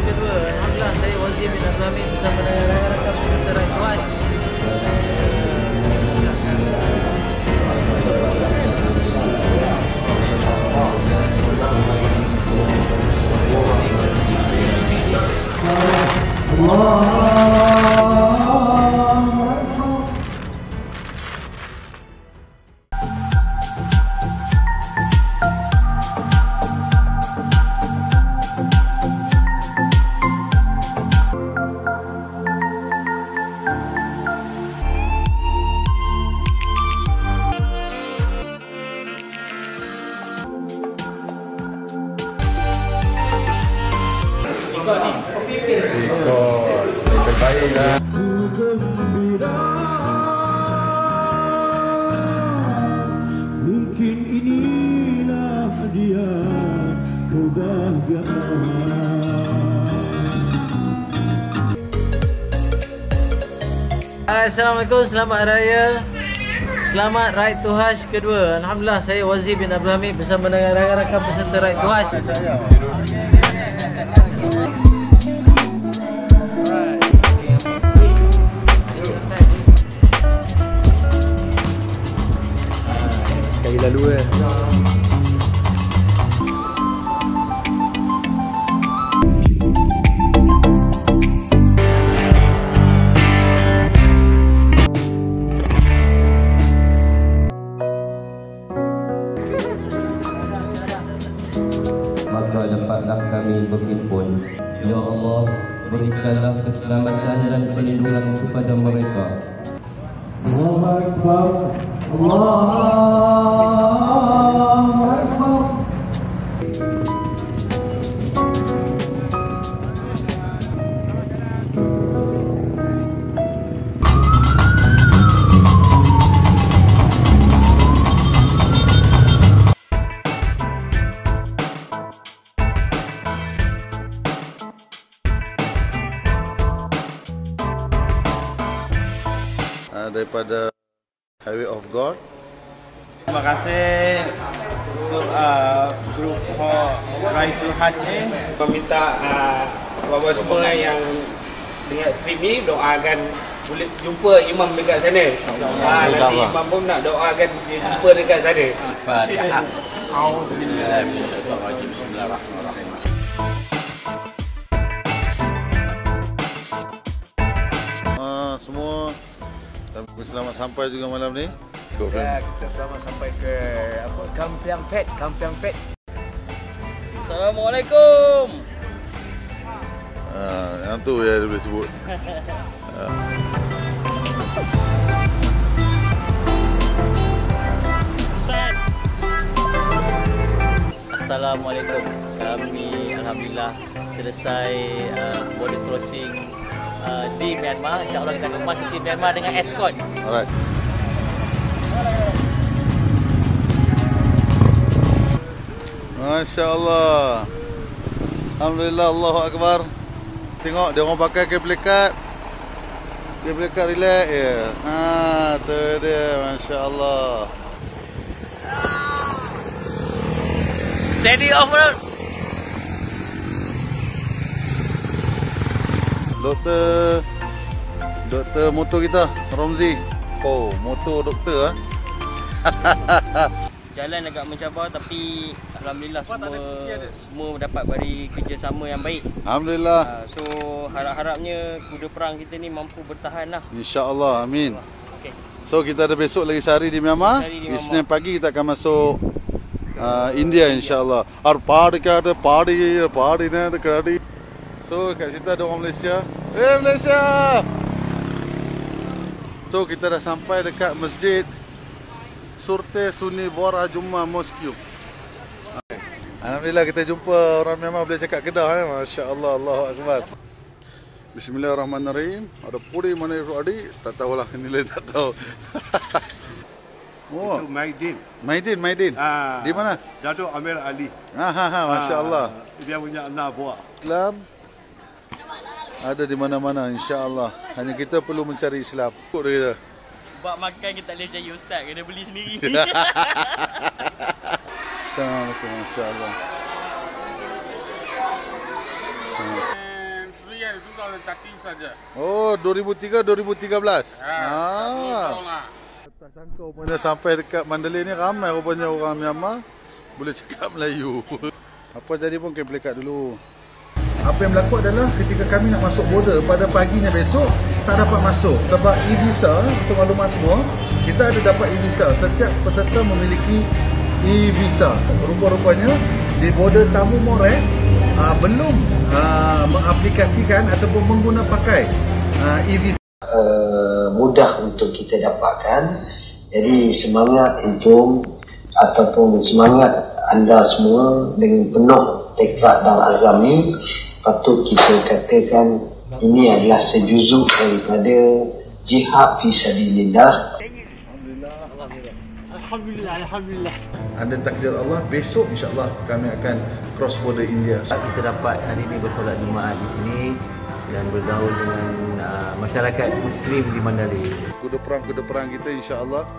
kedua. Alhamdulillah, saya Wazir bin Abdul Hamid bersama dengan rakan-rakan peserta Raid Tuas. Terbaik lah. Mungkin inilah dia kebahagiaan. Assalamualaikum, selamat raya. Selamat Raid Tuas kedua. Alhamdulillah, saya Wazir bin Abdul Hamid bersama dengan rakan-rakan peserta Raid Tuas. Sekali lalu maka dapatlah kami berhimpun. Ya Allah, berikanlah keselamatan dan perlindungan kepada mereka. Allahu Akbar, Allahu Akbar. Daripada Highway of God. Terima kasih untuk grup Raid Tuas ni. Meminta bapak semua yang dengar trip ni doakan boleh jumpa imam dekat sana. Nanti imam pun nak doakan dia jumpa dekat sana. Fatihah. Bismillahirrahmanirrahim. Semua selamat sampai juga malam ni. Ya, kita selamat sampai ke Kampiang Pet. Assalamualaikum. Yang tu ya dia boleh sebut. Assalamualaikum. Kami alhamdulillah selesai border crossing di Myanmar. InsyaAllah kita akan masuk di Myanmar dengan escort. Alright. Masya Allah. Alhamdulillah, Allahu Akbar. Tengok dia orang pakai keplekat. Keplekat relax je. Tu dia. Masya Allah. Steady off road. Doktor motor kita, Romzi. Oh, motor doktor Jalan agak mencabar tapi alhamdulillah semua dapat beri kerjasama yang baik. Alhamdulillah. So harap-harapnya kuda perang kita ni mampu bertahan lah. InsyaAllah, amin. Okay. So kita ada besok lagi sehari di Myanmar. Isnin pagi kita akan masuk India insyaAllah. Pahad ke ada pahadi ni ada keradi. So kat situ ada orang Malaysia. Malaysia! So kita dah sampai dekat masjid Surte Sunni Bora Jummah Mosque. Alhamdulillah kita jumpa orang Myanmar boleh cakap Kedah. Masya Allah, Allahu Akbar. Bismillahirrahmanirrahim. Ada puri mana adik? Tak tahulah, nilai tak tahu. Oh. Itu Maidin. Di mana? Datuk Amir Ali. Masya Allah. Dia punya anak buah. Islam ada di mana-mana insya-Allah. Hanya kita perlu mencari Islam. Kok dia kata. Buat makan kita tak boleh percaya ustaz, kena beli sendiri. Assalamualaikum, masya-Allah. dan kaki saja. Oh, 2003 2013. Lah. Tak sangka rupanya sampai dekat Mandalay ni ramai rupanya orang Myanmar boleh cakap Melayu. Apa jadi pun kena boleh kat dulu. Apa yang berlaku adalah ketika kami nak masuk border pada paginya besok tak dapat masuk sebab e-visa, untuk maklumat semua, kita ada dapat e-visa. Setiap peserta memiliki e-visa. Rupa-rupanya di border Tamu Moreh belum mengaplikasikan ataupun mengguna pakai e-visa. Mudah untuk kita dapatkan. Jadi semangat Antum ataupun semangat anda semua dengan penuh tekad dan azam ni, patut kita katakan ini adalah sejuzuk daripada jihad fi sabilillah. Alhamdulillah. Anda takdir Allah, besok insya-Allah kami akan cross border India. Kita dapat hari ini bersolat Jumaat di sini dan bergaul dengan masyarakat Muslim di Mandalay. Kuda perang kita insya-Allah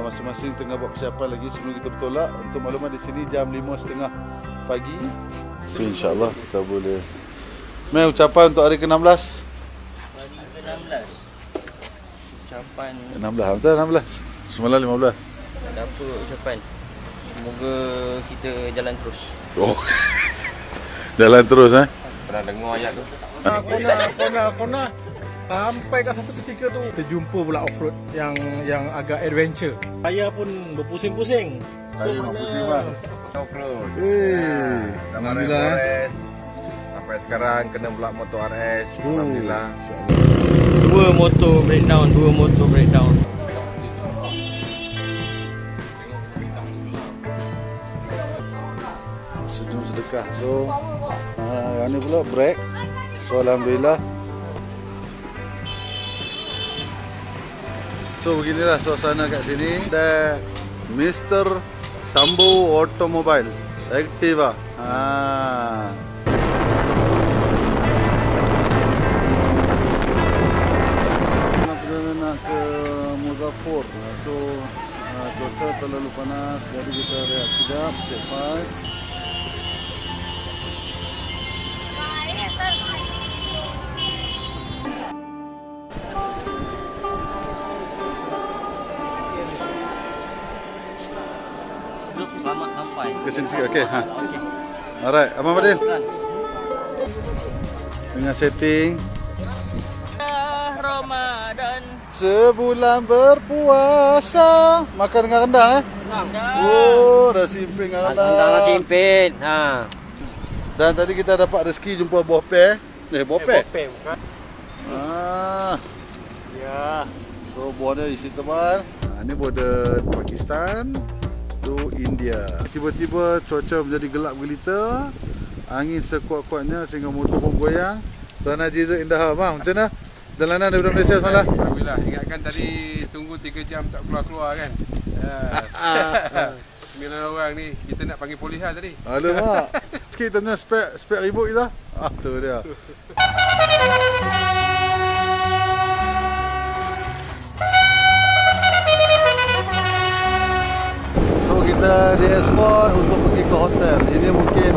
masing-masing tengah buat persiapan lagi sebelum kita bertolak. Untuk maklumat di sini jam 5.30 pagi. So, insya-Allah kita boleh. Mai ucapan untuk hari ke-16. Hari ke-16. Ucapan 16 betul 16. Semalam 15. Ada apa ucapan? Semoga kita jalan terus. Oh. Jalan terus Pernah dengar ayat tu? Kona sampai kat satu ketika tu kita jumpa pula off-road yang agak adventure. Saya pun berpusing-pusing. Saya berpusing bang. Off-road. Alhamdulillah. Sampai sekarang kena pula motor RS. Alhamdulillah. Dua motor breakdown. Sejum sedekah. So yang ni pula break. So alhamdulillah. So beginilah suasana kat sini. Ada Mr. Tambu Automobile Activa. Nak ke Muzaffar. So cuaca terlalu panas, jadi kita rehat sekejap. Take 5. Selamat sampai. Ke sini sikit, okey. Alright, Abang Fadil. Tengah setting. Ramadan. Sebulan berpuasa. Makan dengan rendang Oh, dah simping dengan rendang. Nasi impin. Dan tadi kita dapat rezeki jumpa buah pear. Buah pear. bukan. Ya. So buahnya isi tebal. Ini border Pakistan to India. Tiba-tiba cuaca menjadi gelap gelita. Angin sekuat-kuatnya sehingga motor pun goyang. Tuan Haji Zul Indah bang, macam mana? Jalanan daripada Malaysia semalam? Alhamdulillah. Ingatkan tadi tunggu 3 jam tak keluar-keluar kan. 9 orang ni kita nak panggil polis lah tadi. Alamak. Sikit kita punya spek ribut kita. Tu dia. So kita di-escort untuk pergi ke hotel. Ini mungkin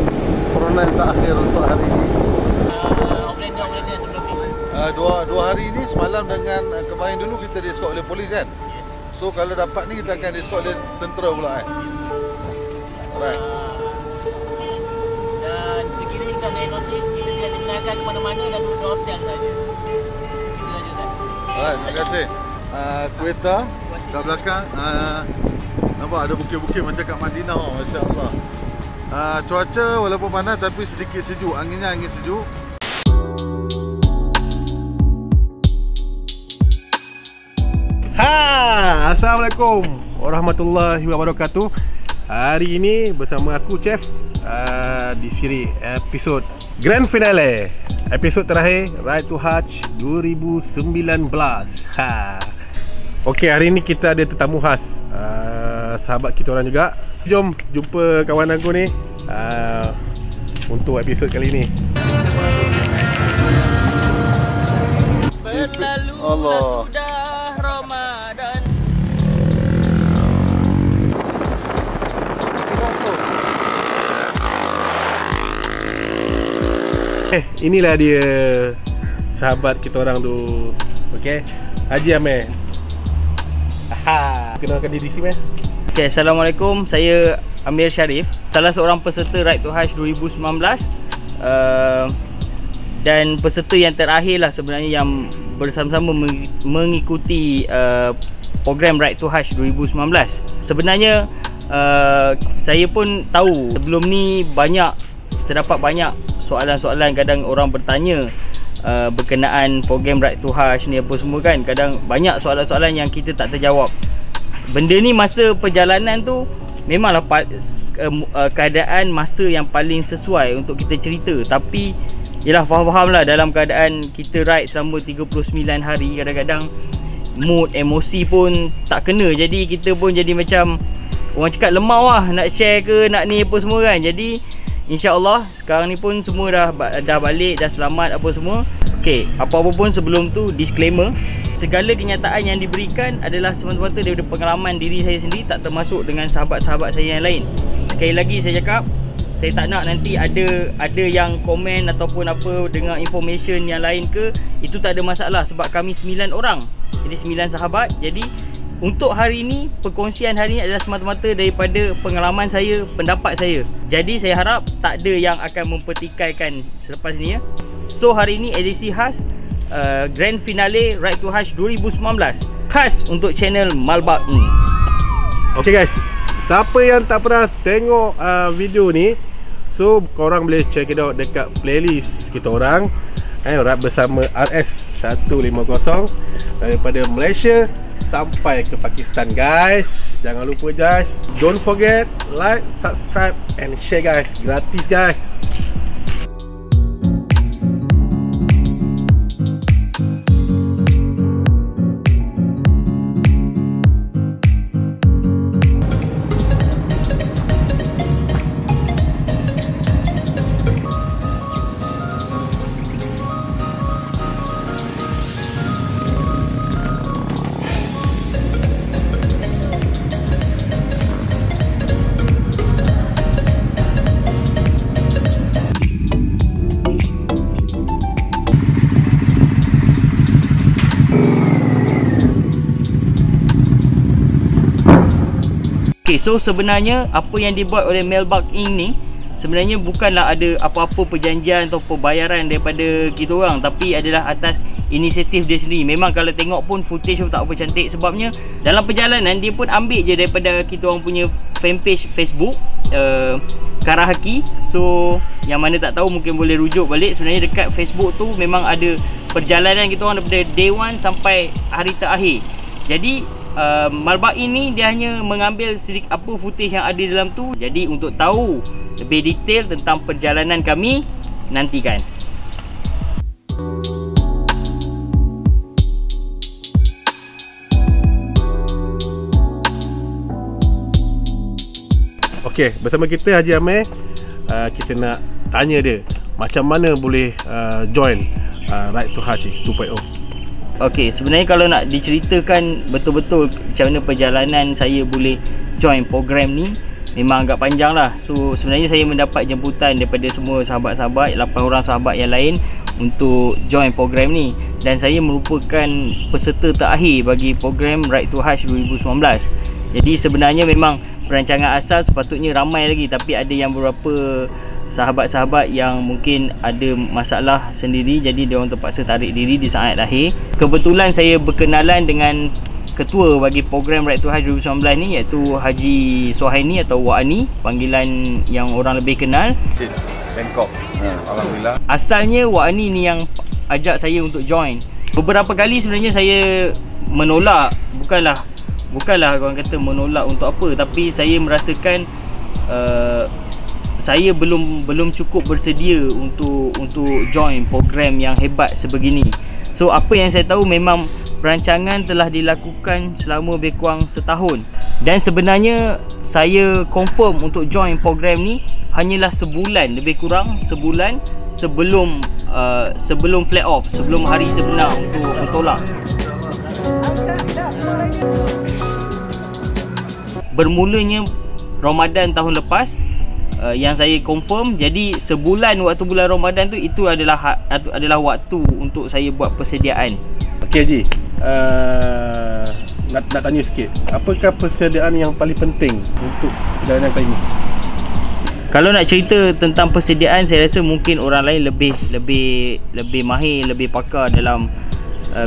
peronan terakhir untuk hari ini. Operator sebelum ni. Dua hari ini, semalam dengan kemarin dulu kita di-escort oleh polis kan. So kalau dapat ni kita akan di-escort oleh tentera pula kan. Alright. Dan sekiranya kita naik nosi, kita tidak digunakan ke mana-mana dan duduk di hotel saja. Itu saja kan. Alright, terima kasih. Kereta kat belakang. Nampak ada bukit-bukit macam kat Madinah. Masya Allah. Cuaca walaupun panas tapi sedikit sejuk. Anginnya angin sejuk. Assalamualaikum warahmatullahi wabarakatuh. Hari ini bersama aku Chef di siri episod Grand Finale, episod terakhir Ride to Hajj 2019. Okey, hari ini kita ada tetamu khas, sahabat kita orang juga. Jom jumpa kawan aku ni untuk episod kali ini. Berlalu sudah Ramadan. Inilah dia sahabat kita orang tu. Okey, Haji Amir. Kenalkan diri sini. Okay, Assalamualaikum. Saya Amir Sharif, salah seorang peserta Ride to Hajj 2019 dan peserta yang terakhir lah sebenarnya yang bersama-sama mengikuti program Ride to Hajj 2019. Sebenarnya saya pun tahu sebelum ni terdapat banyak soalan-soalan, kadang orang bertanya berkenaan program Ride to Hajj ni apa semua kan. Kadang banyak soalan-soalan yang kita tak terjawab. Benda ni masa perjalanan tu memanglah keadaan masa yang paling sesuai untuk kita cerita. Tapi yelah, faham lah dalam keadaan kita ride selama 39 hari, kadang-kadang mood, emosi pun tak kena. Jadi kita pun jadi macam orang cakap lemau lah nak share ke nak ni apa semua kan. Jadi InsyaAllah sekarang ni pun semua dah balik, dah selamat apa semua. Okay, apa-apa pun sebelum tu disclaimer, segala kenyataan yang diberikan adalah semata-mata daripada pengalaman diri saya sendiri, tak termasuk dengan sahabat-sahabat saya yang lain. Sekali lagi saya cakap, saya tak nak nanti ada yang komen ataupun apa dengar information yang lain ke, itu tak ada masalah sebab kami 9 orang. Jadi 9 sahabat. Jadi untuk hari ini, perkongsian hari ini adalah semata-mata daripada pengalaman saya, pendapat saya. Jadi saya harap tak ada yang akan mempertikaikan selepas ni ya. So hari ini edisi khas Grand Finale Ride to Hajj 2019, khas untuk channel Malbak Ing. Okay guys, siapa yang tak pernah tengok video ni, so korang boleh check it out dekat playlist kita orang ride bersama RS150 daripada Malaysia sampai ke Pakistan guys. Jangan lupa guys, don't forget like, subscribe and share guys. Gratis guys. Okay, so sebenarnya apa yang dibuat oleh Malbak Ing ni sebenarnya bukanlah ada apa-apa perjanjian atau pembayaran daripada kita orang, tapi adalah atas inisiatif dia sendiri. Memang kalau tengok pun footage pun tak apa cantik, sebabnya dalam perjalanan dia pun ambil je daripada kita orang punya fanpage Facebook Karahaki. So yang mana tak tahu mungkin boleh rujuk balik. Sebenarnya dekat Facebook tu memang ada perjalanan kita orang daripada day 1 sampai hari terakhir. Jadi Malbak ini dia hanya mengambil sedikit apa footage yang ada dalam tu. Jadi untuk tahu lebih detail tentang perjalanan kami, nantikan. Okey, bersama kita Haji Amir. Kita nak tanya dia macam mana boleh join Ride to Hajj 2.0. Okey, sebenarnya kalau nak diceritakan betul-betul macam mana perjalanan saya boleh join program ni, memang agak panjang lah. So sebenarnya saya mendapat jemputan daripada semua sahabat-sahabat, 8 orang sahabat yang lain untuk join program ni. Dan saya merupakan peserta terakhir bagi program Ride to Hajj 2019. Jadi sebenarnya memang perancangan asal sepatutnya ramai lagi, tapi ada yang beberapa sahabat-sahabat yang mungkin ada masalah sendiri, jadi dia orang terpaksa tarik diri di saat akhir. Kebetulan saya berkenalan dengan ketua bagi program Ride to Hajj 2019 ni, iaitu Haji Suhaini atau Wak Ani, panggilan yang orang lebih kenal. Bangkok. Alhamdulillah. Asalnya Wak Ani ni yang ajak saya untuk join. Beberapa kali sebenarnya saya menolak, bukanlah orang kata menolak untuk apa, tapi saya merasakan saya belum cukup bersedia untuk join program yang hebat sebegini. So apa yang saya tahu, memang perancangan telah dilakukan selama lebih kurang setahun. Dan sebenarnya saya confirm untuk join program ni hanyalah sebulan, lebih kurang sebulan sebelum flag off, sebelum hari sebenar untuk tolak. Bermulanya Ramadan tahun lepas, yang saya confirm. Jadi sebulan waktu bulan Ramadan tu, itu adalah waktu untuk saya buat persediaan. Okey Haji, nak tanya sikit, apakah persediaan yang paling penting untuk perjalanan kali ini? Kalau nak cerita tentang persediaan, saya rasa mungkin orang lain lebih mahir, lebih pakar dalam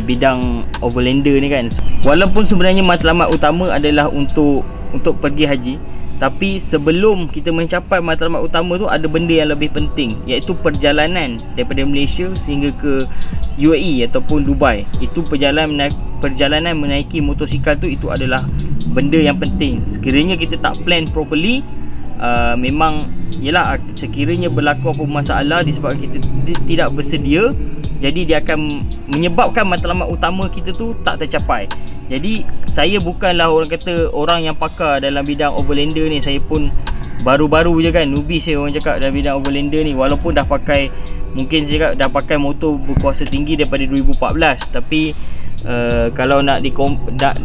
bidang overlander ni kan. Walaupun sebenarnya matlamat utama adalah untuk pergi haji, tapi sebelum kita mencapai matlamat utama tu, ada benda yang lebih penting, iaitu perjalanan daripada Malaysia sehingga ke UAE ataupun Dubai. Itu perjalanan menaiki motosikal tu, itu adalah benda yang penting. Sekiranya kita tak plan properly, memang yelah, sekiranya berlaku apa masalah disebabkan kita tidak bersedia, jadi dia akan menyebabkan matlamat utama kita tu tak tercapai. Jadi saya bukanlah orang yang pakar dalam bidang overlander ni. Saya pun baru-baru je kan, newbie saya orang cakap dalam bidang overlander ni. Walaupun dah pakai, mungkin saya cakap dah pakai motor berkuasa tinggi daripada 2014, tapi kalau nak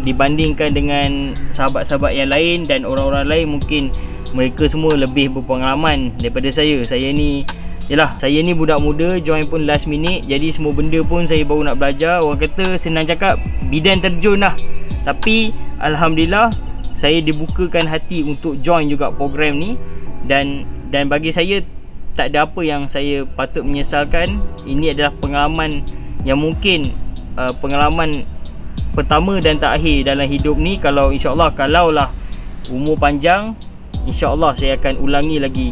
dibandingkan dengan sahabat-sahabat yang lain dan orang-orang lain, mungkin mereka semua lebih berpengalaman daripada saya. Saya ni budak muda, join pun last minute. Jadi semua benda pun saya baru nak belajar. Orang kata senang cakap, bidan terjun lah. Tapi Alhamdulillah, saya dibukakan hati untuk join juga program ni. Dan bagi saya, tak ada apa yang saya patut menyesalkan. Ini adalah pengalaman yang mungkin pengalaman pertama dan terakhir dalam hidup ni. Kalau insyaAllah, kalaulah umur panjang, InsyaAllah saya akan ulangi lagi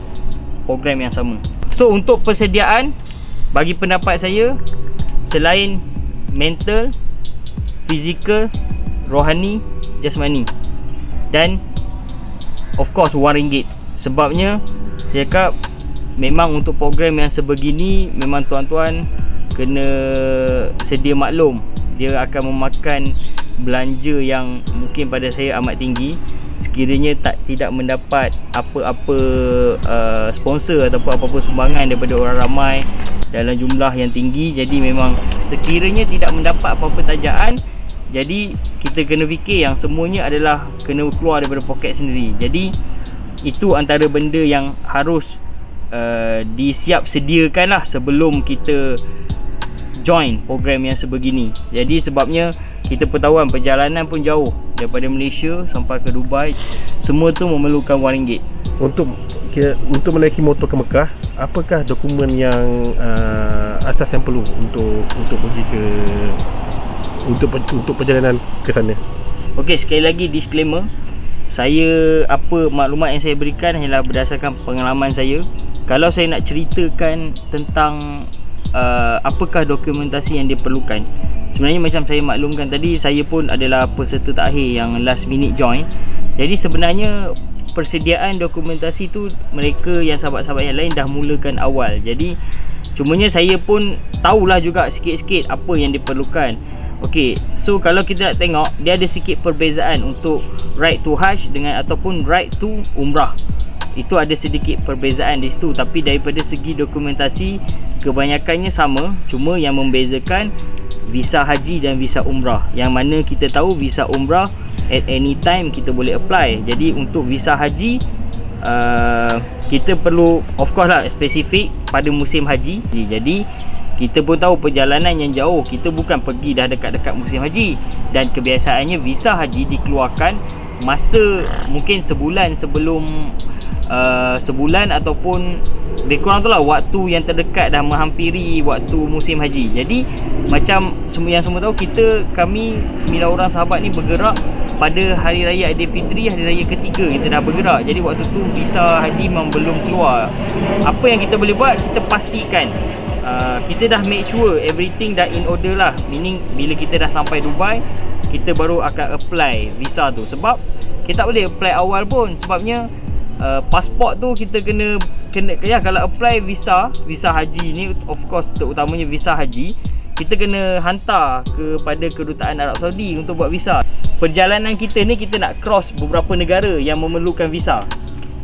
program yang sama. So untuk persediaan, bagi pendapat saya, selain mental, fizikal, rohani, jasmani, dan of course RM1. Sebabnya saya cakap, memang untuk program yang sebegini, memang tuan-tuan kena sedia maklum, dia akan memakan belanja yang mungkin pada saya amat tinggi. Sekiranya tidak mendapat apa-apa sponsor ataupun apa-apa sumbangan daripada orang ramai dalam jumlah yang tinggi, jadi memang sekiranya tidak mendapat apa-apa tajaan, jadi kita kena fikir yang semuanya adalah kena keluar daripada poket sendiri. Jadi itu antara benda yang harus disiap sediakan lah sebelum kita join program yang sebegini. Jadi sebabnya kita pun perjalanan pun jauh daripada Malaysia sampai ke Dubai, semua tu memerlukan RM1. Untuk menaiki motor ke Mekah, apakah dokumen yang asas yang perlu untuk pergi ke untuk perjalanan ke sana? Okey, sekali lagi disclaimer, saya maklumat yang saya berikan hanyalah berdasarkan pengalaman saya. Kalau saya nak ceritakan tentang apakah dokumentasi yang diperlukan, sebenarnya macam saya maklumkan tadi, saya pun adalah peserta terakhir yang last minute join. Jadi sebenarnya persediaan dokumentasi tu mereka yang sahabat-sahabat yang lain dah mulakan awal. Jadi cumanya saya pun tahulah juga sikit-sikit apa yang diperlukan. Okey, so kalau kita nak tengok, dia ada sikit perbezaan untuk ride to Hajj dengan ataupun ride to Umrah. Itu ada sedikit perbezaan di situ, tapi daripada segi dokumentasi kebanyakannya sama, cuma yang membezakan visa haji dan visa umrah. Yang mana kita tahu visa umrah at any time kita boleh apply. Jadi untuk visa haji kita perlu of course lah spesifik pada musim haji. Jadi kita pun tahu perjalanan yang jauh, kita bukan pergi dah dekat-dekat musim haji. Dan kebiasaannya visa haji dikeluarkan masa mungkin sebulan sebelum sebulan ataupun lebih kurang tu lah, waktu yang terdekat dah menghampiri waktu musim haji. Jadi macam yang semua tahu, kami 9 orang sahabat ni bergerak pada Hari Raya Aidilfitri, Hari Raya ketiga kita dah bergerak. Jadi waktu tu visa haji memang belum keluar. Apa yang kita boleh buat, kita pastikan kita dah make sure everything dah in order lah. Meaning bila kita dah sampai Dubai, kita baru akan apply visa tu. Sebab kita tak boleh apply awal pun, sebabnya pasport tu kita kena ya, kalau apply visa haji ni, of course terutamanya visa haji, kita kena hantar kepada kedutaan Arab Saudi untuk buat visa. Perjalanan kita ni, kita nak cross beberapa negara yang memerlukan visa.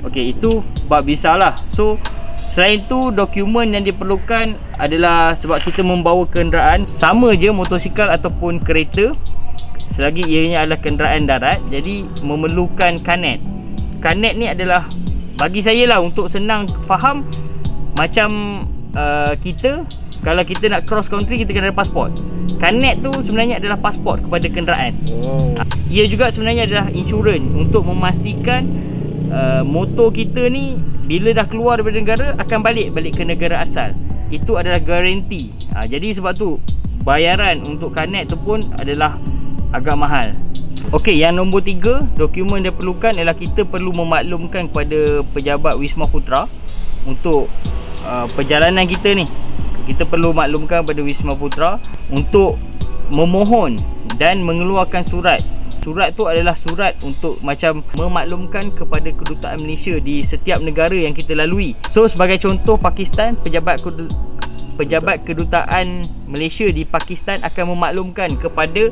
Okey, itu bab visa lah. So selain tu, dokumen yang diperlukan adalah sebab kita membawa kenderaan, sama je motosikal ataupun kereta, selagi ianya adalah kenderaan darat, jadi memerlukan kanet. Kanet ni adalah bagi saya lah, untuk senang faham, macam kita kalau kita nak cross country, kita kena ada pasport. Kanet tu sebenarnya adalah pasport kepada kenderaan. Ia juga sebenarnya adalah insurans untuk memastikan motor kita ni bila dah keluar daripada negara akan balik ke negara asal. Itu adalah garanti. Jadi sebab tu bayaran untuk kanet tu pun adalah agak mahal. Okey, yang nombor 3, dokumen yang diperlukan ialah kita perlu memaklumkan kepada pejabat Wisma Putra untuk perjalanan kita ni. Kita perlu maklumkan kepada Wisma Putra untuk memohon dan mengeluarkan surat. Surat tu adalah surat untuk macam memaklumkan kepada kedutaan Malaysia di setiap negara yang kita lalui. So sebagai contoh, Pakistan, pejabat kedutaan Malaysia di Pakistan akan memaklumkan kepada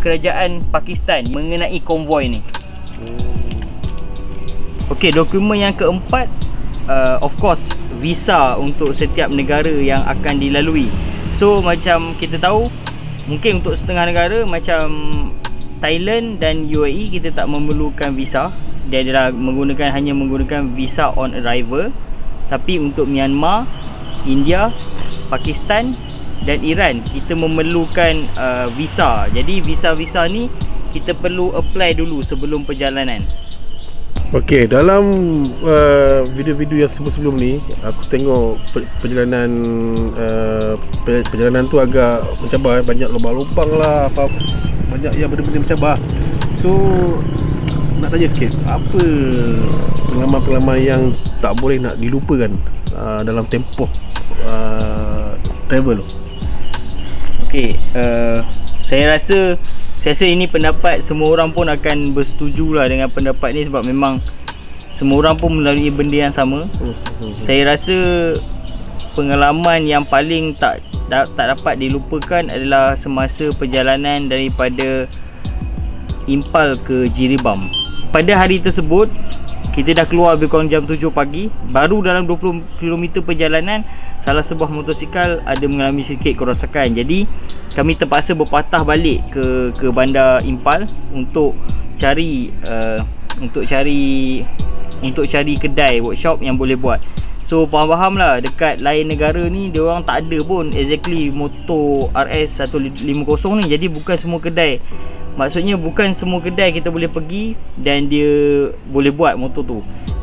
kerajaan Pakistan mengenai konvoi ni. Okey, dokumen yang keempat, of course, visa untuk setiap negara yang akan dilalui. So macam kita tahu, mungkin untuk setengah negara macam Thailand dan UAE kita tak memerlukan visa. Dia adalah hanya menggunakan visa on arrival. Tapi untuk Myanmar, India, Pakistan dan Iran kita memerlukan visa. Jadi visa-visa ni kita perlu apply dulu sebelum perjalanan. Okey, dalam video-video yang sebelum ni aku tengok perjalanan tu agak mencabar, banyak lubang-lubang lah, banyak yang benda-benda mencabar. So nak tanya sikit, apa pengalaman-pengalaman yang tak boleh nak dilupakan dalam tempoh travel tu? Okey, saya rasa ini pendapat semua orang pun akan bersetuju lah dengan pendapat ni, sebab memang semua orang pun melalui benda yang sama. Saya rasa pengalaman yang paling tak dapat dilupakan adalah semasa perjalanan daripada Impal ke Jiribam. Pada hari tersebut kita dah keluar lebih kurang jam 7 pagi. Baru dalam 20 km perjalanan, salah sebuah motosikal ada mengalami sedikit kerosakan. Jadi kami terpaksa berpatah balik ke bandar Impal untuk cari kedai workshop yang boleh buat. So faham lah, dekat lain negara ni dia orang tak ada pun exactly motor RS150 ni. Jadi bukan semua kedai, maksudnya bukan semua kedai kita boleh pergi dan dia boleh buat motor tu.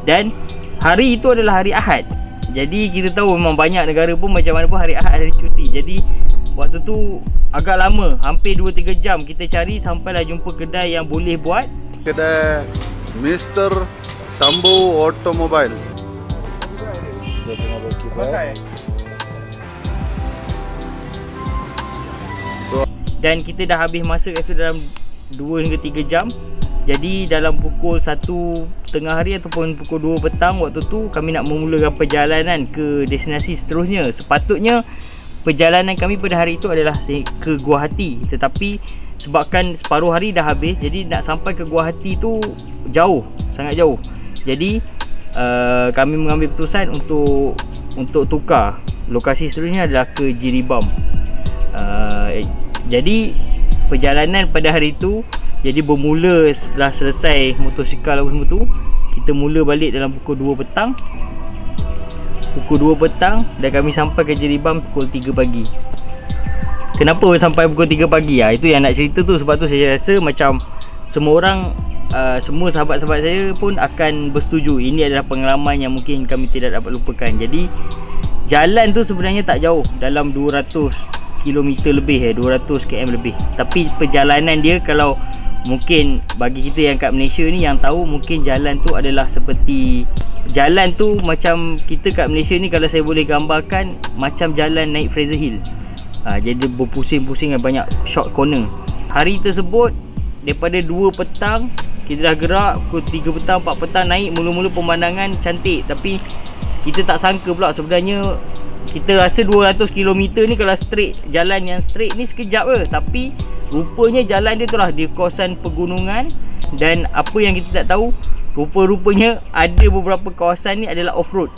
Dan hari itu adalah hari Ahad. Jadi kita tahu memang banyak negara pun macam mana pun hari Ahad hari cuti. Jadi waktu tu agak lama, hampir 2-3 jam kita cari sampailah jumpa kedai yang boleh buat. Kedai Mr. Tambu Automobile. Kita tengah berkibar. Dan kita dah habis masa kat situ dalam 2 hingga 3 jam. Jadi dalam pukul 1 tengah hari ataupun pukul 2 petang waktu tu kami nak memulakan perjalanan ke destinasi seterusnya. Sepatutnya perjalanan kami pada hari itu adalah ke Guwahati, tetapi sebabkan separuh hari dah habis, jadi nak sampai ke Guwahati tu jauh, sangat jauh. Jadi kami mengambil keputusan untuk tukar. Lokasi seterusnya adalah ke Jiribam. Jadi perjalanan pada hari itu jadi bermula setelah selesai motosikal apa semua tu, kita mula balik dalam pukul 2 petang. Pukul 2 petang dan kami sampai ke Jiribam pukul 3 pagi. Kenapa sampai pukul 3 pagi? Itu yang nak cerita tu. Sebab tu saya rasa macam semua orang, semua sahabat-sahabat saya pun akan bersetuju. Ini adalah pengalaman yang mungkin kami tidak dapat lupakan. Jadi jalan tu sebenarnya tak jauh, dalam 200 km lebih, 200 km lebih. Tapi perjalanan dia, kalau mungkin bagi kita yang kat Malaysia ni yang tahu, mungkin jalan tu adalah seperti jalan tu macam kita kat Malaysia ni, kalau saya boleh gambarkan macam jalan naik Fraser Hill. Jadi berpusing-pusing dan banyak short corner. Hari tersebut daripada 2 petang kita dah gerak, pukul 3 petang, 4 petang naik, mula-mula pemandangan cantik, tapi kita tak sangka pula sebenarnya. Kita rasa 200 km ni kalau straight, jalan yang straight ni sekejap je, tapi rupanya jalan dia tu lah di kawasan pegunungan. Dan apa yang kita tak tahu, rupa-rupanya ada beberapa kawasan ni adalah off-road.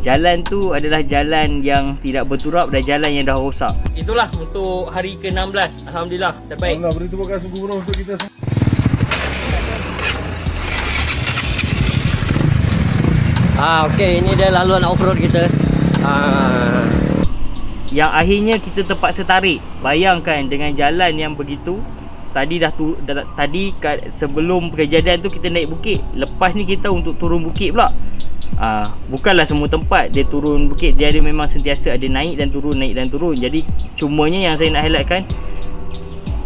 Jalan tu adalah jalan yang tidak berturap dan jalan yang dah rosak. Itulah untuk hari ke-16. Alhamdulillah, terbaik. Allah beri terima kasih guru untuk kita semua. Okey, ini dia laluan off-road kita. Yang akhirnya kita terpaksa tarik. Bayangkan dengan jalan yang begitu. Tadi sebelum kejadian tu kita naik bukit. Lepas ni kita untuk turun bukit pula. Bukanlah semua tempat dia turun bukit, dia ada memang sentiasa ada naik dan turun. Jadi cumanya yang saya nak highlightkan,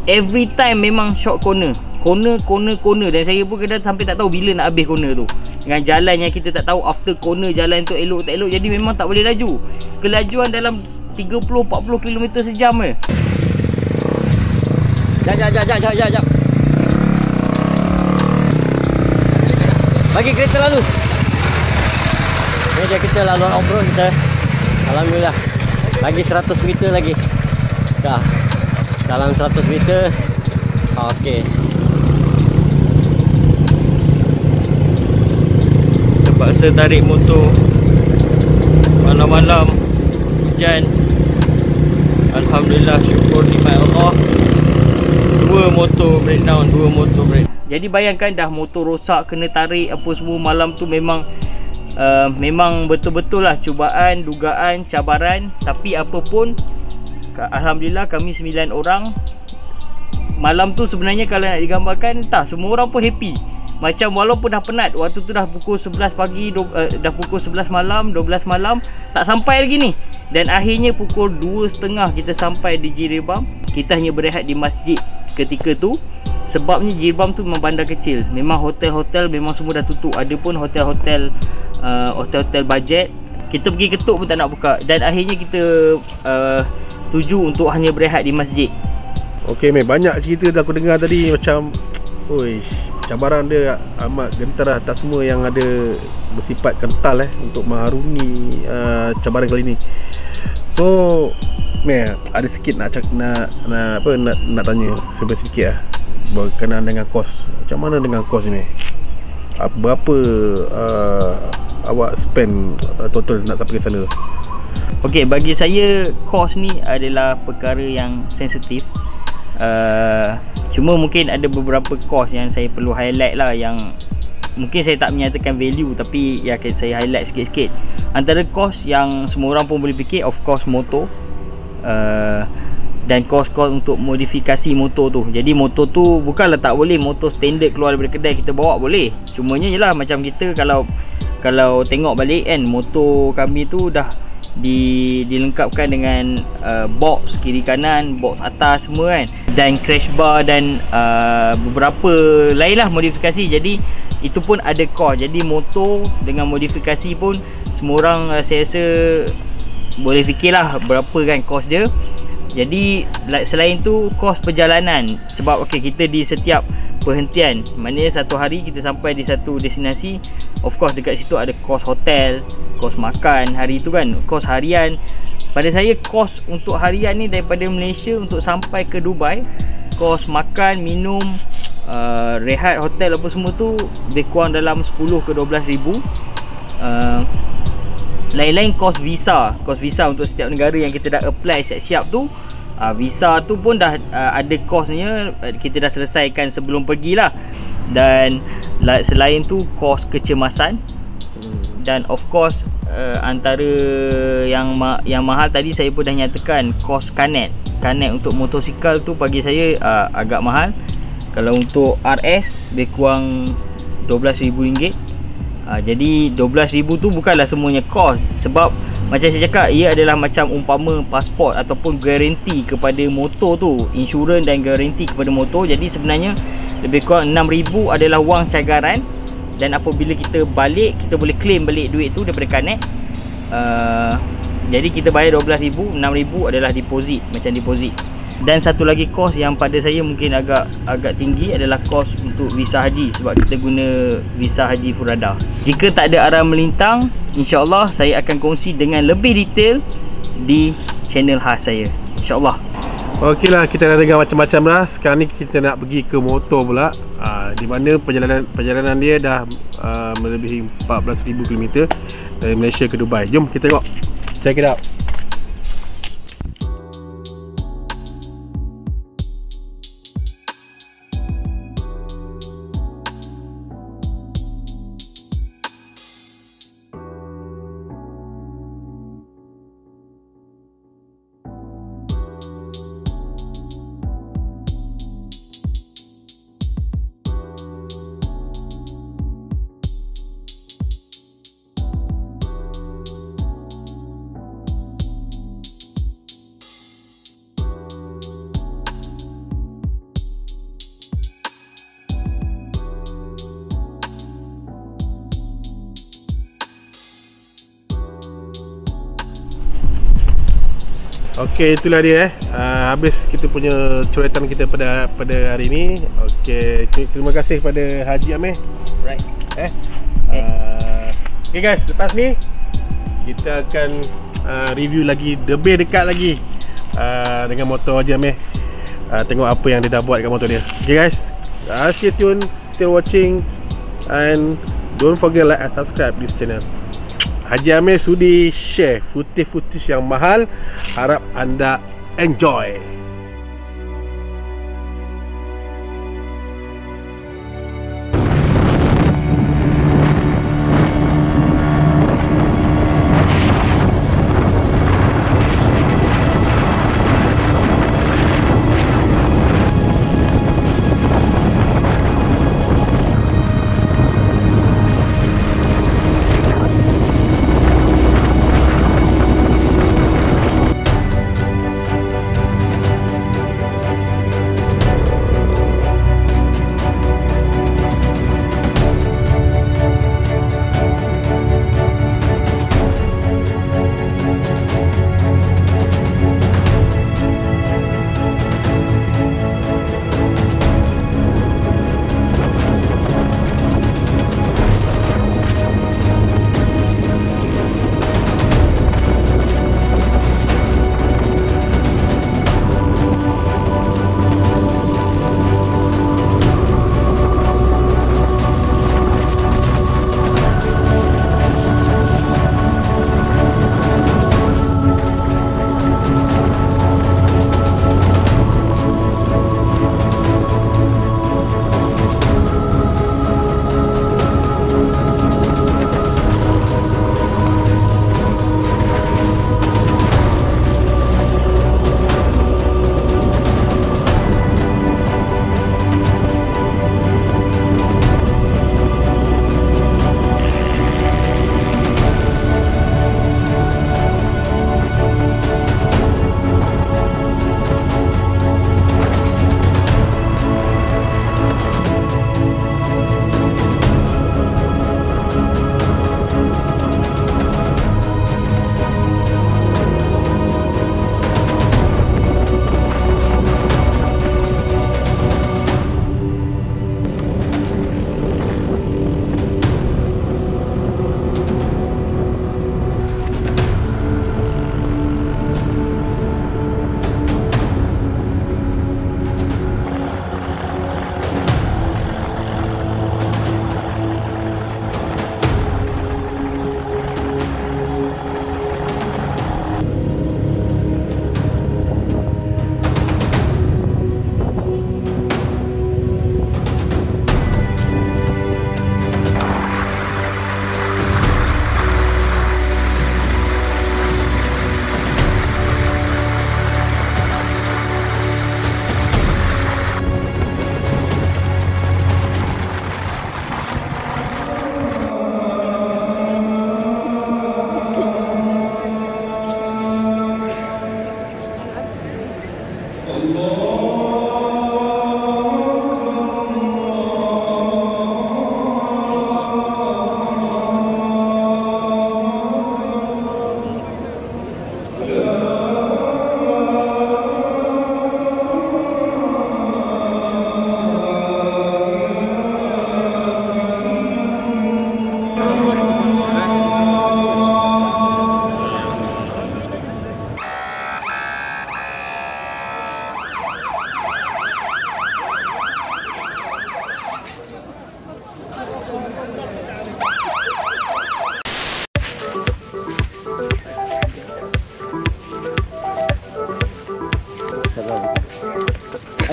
every time memang short corner. Dan saya pun kadang sampai tak tahu bila nak habis corner tu. Dengan jalan yang kita tak tahu after corner jalan tu elok tak elok, jadi memang tak boleh laju. Kelajuan dalam 30-40 km sejam je. Jap. Bagi kereta lalu. Ini dia kita laluan off-road kita. Alhamdulillah. Lagi 100 meter lagi. Dah. Dalam 100 meter. Okey. Terpaksa tarik motor malam-malam hujan. Alhamdulillah, syukur nikmat Allah. Dua motor breakdown. Jadi bayangkan dah motor rosak, kena tarik apa semua malam tu, memang betul-betul lah cubaan, dugaan, cabaran. Tapi apa pun, alhamdulillah kami 9 orang. Malam tu sebenarnya kalau nak digambarkan, semua orang pun happy. Macam walaupun dah penat, waktu tu dah pukul 11 pagi, dah pukul 11 malam, 12 malam, tak sampai lagi ni. Dan akhirnya pukul 2.30 kita sampai di Jiribam. Kita hanya berehat di masjid ketika tu. Sebabnya Jiribam tu memang bandar kecil. Memang hotel-hotel memang semua dah tutup. Ada pun hotel-hotel budget. Kita pergi ketuk pun tak nak buka. Dan akhirnya kita setuju untuk hanya berehat di masjid. Okey, banyak cerita dah aku dengar tadi. Macam cabaran dia amat gentar lah. Tak semua yang ada bersifat kental untuk mengharungi cabaran kali ni. So ada sikit nak tanya sedikit lah berkenaan dengan kos. Macam mana dengan kos ni? Berapa awak spend total nak sampai ke sana? Okey, bagi saya kos ni adalah perkara yang sensitif. Cuma mungkin ada beberapa kos yang saya perlu highlight lah, yang mungkin saya tak menyatakan value, tapi ya saya highlight sikit-sikit. Antara kos yang semua orang pun boleh fikir, of course motor, dan kos-kos untuk modifikasi motor tu. Jadi motor tu bukanlah tak boleh, motor standard keluar daripada kedai kita bawa boleh. Cumanya je lah, macam kita kalau tengok balik kan, motor kami tu dah dilengkapkan dengan box kiri kanan, box atas semua kan, dan crash bar dan beberapa lain lah modifikasi. Jadi itu pun ada kos. Jadi motor dengan modifikasi pun semua orang saya rasa boleh fikirlah berapa kan kos dia. Jadi selain tu kos perjalanan, sebab kita di setiap perhentian, maknanya satu hari kita sampai di satu destinasi, of course dekat situ ada kos hotel, kos makan hari tu kan, kos harian. Pada saya kos untuk harian ni daripada Malaysia untuk sampai ke Dubai, kos makan, minum, rehat hotel apa semua tu lebih kurang dalam 10 ke 12 ribu. Lain-lain kos visa untuk setiap negara yang kita dah apply siap-siap tu, visa tu pun dah ada kosnya, kita dah selesaikan sebelum pergilah. Dan selain tu kos kecemasan, dan of course antara yang mahal tadi saya pun dah nyatakan, kos kanet untuk motosikal tu bagi saya agak mahal. Kalau untuk RS lebih kurang RM12,000. Jadi RM12,000 tu bukanlah semuanya kos, sebab macam saya cakap, ia adalah macam umpama pasport ataupun garanti kepada motor tu, insurans dan garanti kepada motor. Jadi sebenarnya lebih kurang RM6,000 adalah wang cagaran, dan apabila kita balik, kita boleh claim balik duit tu daripada kanet. Jadi kita bayar RM12,000, RM6,000 adalah deposit, macam deposit. Dan satu lagi kos yang pada saya mungkin agak tinggi adalah kos untuk visa haji, sebab kita guna visa haji Furada. Jika tak ada arah melintang, insya-Allah saya akan kongsi dengan lebih detail di channel khas saya, insya-Allah. Okeylah, kita dah dengar macam-macam lah. Sekarang ni kita nak pergi ke motor pula, di mana perjalanan dia dah melebihi 14,000 km dari Malaysia ke Dubai. Jom kita tengok. Check it out. Okey, itulah dia habis kita punya coretan kita pada hari ini. Okey, terima kasih kepada Haji Amir. Right. Okay guys, lepas ni kita akan review lagi lebih dekat lagi dengan motor Haji Amir. Tengok apa yang dia dah buat kat motor dia. Okay guys, stay tune, still watching, and don't forget like and subscribe this channel. Haji Amir sudi share footage-footage yang mahal. Harap anda enjoy.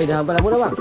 Dah hampa lampu dah bang?